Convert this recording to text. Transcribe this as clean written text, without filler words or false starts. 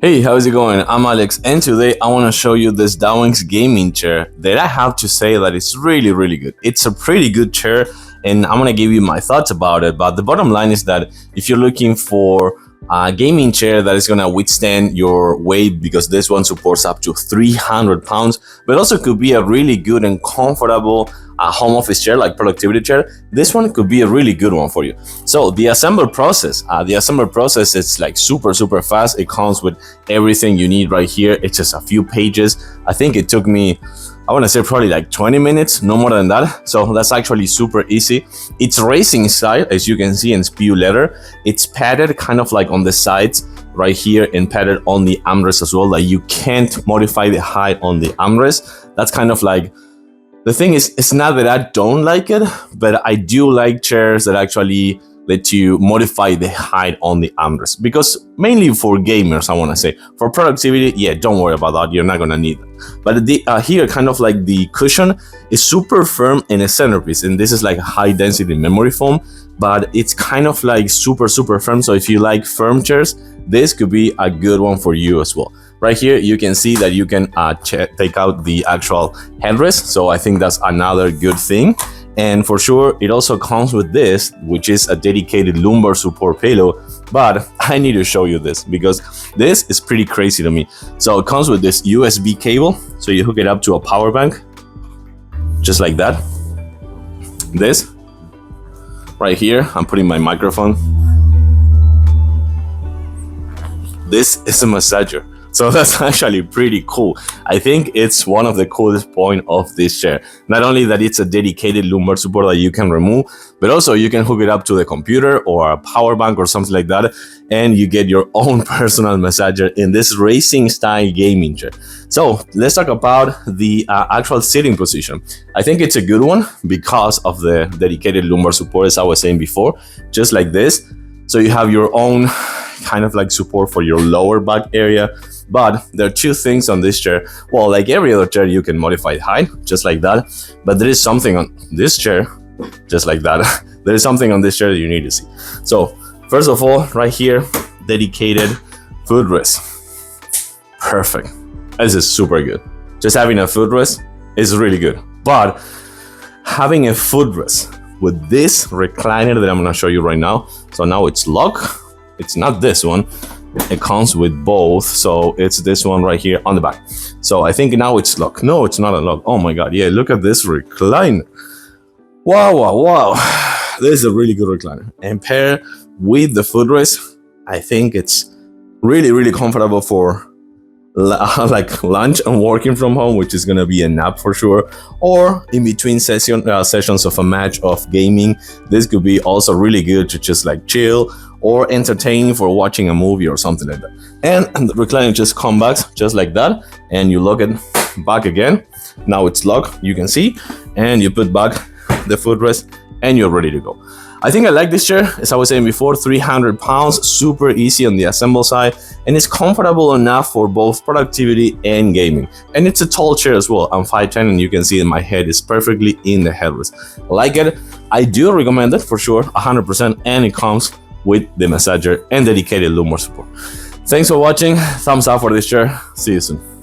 Hey, how's it going? I'm Alex, and today I want to show you this Dowinx Gaming Chair that I have to say that it's really good. It's a pretty good chair, and I'm going to give you my thoughts about it. But the bottom line is that if you're looking for a gaming chair that is going to withstand your weight, because this one supports up to 300 pounds, but also could be a really good and comfortable home office chair, like productivity chair, this one could be a really good one for you. So the assembly process, is like super fast. It comes with everything you need right here. It's just a few pages. I think it took me, I want to say probably like 20 minutes, no more than that. So that's actually super easy. It's racing style, as you can see, in spew leather. It's padded kind of like on the sides right here, and padded on the armrest as well. Like you can't modify the height on the armrest. That's kind of like, the thing is, it's not that I don't like it, but I do like chairs that actually let you modify the height on the armrest, because mainly for gamers, I want to say. For productivity, yeah, don't worry about that. You're not going to need it. But the here, kind of like the cushion is super firm in a centerpiece, and this is like high density memory foam, but it's kind of like super firm. So if you like firm chairs, this could be a good one for you as well. Right here, you can see that you can take out the actual headrest. So I think that's another good thing. And for sure, it also comes with this, which is a dedicated lumbar support pillow. But I need to show you this because this is pretty crazy to me. So it comes with this USB cable. So you hook it up to a power bank, just like that. This right here, I'm putting my microphone. This is a massager. So that's actually pretty cool. I think it's one of the coolest points of this chair. Not only that it's a dedicated lumbar support that you can remove, but also you can hook it up to the computer or a power bank or something like that, and you get your own personal massager in this racing style gaming chair. So let's talk about the actual sitting position. I think it's a good one because of the dedicated lumbar support, as I was saying before, just like this. So you have your own kind of like support for your lower back area. But there are two things on this chair. Well, like every other chair, you can modify the height, just like that. But there is something on this chair, just like that. There is something on this chair that you need to see. So first of all, right here, dedicated footrest. Perfect. This is super good. Just having a footrest is really good. But having a footrest with this recliner that I'm gonna show you right now. So now it's locked. It's not this one. It comes with both. So it's this one right here on the back. So I think now it's locked. No, it's not unlocked. Oh my God. Yeah, look at this recliner. Wow. This is a really good recliner. And paired with the footrest, I think it's really comfortable for like lunch and working from home, which is gonna be a nap for sure, or in between sessions of a match of gaming. This could be also really good to just like chill or entertain for watching a movie or something like that. And the recliner just comes back just like that, and you lock it back again. Now it's locked, you can see, and you put back the footrest and you're ready to go. I think I like this chair. As I was saying before, 300 pounds, super easy on the assemble side, and it's comfortable enough for both productivity and gaming. And it's a tall chair as well. I'm 5'10", and you can see that my head is perfectly in the headrest. Like it. I do recommend it for sure, 100%, and it comes with the massager and dedicated lumbar support. Thanks for watching. Thumbs up for this chair. See you soon.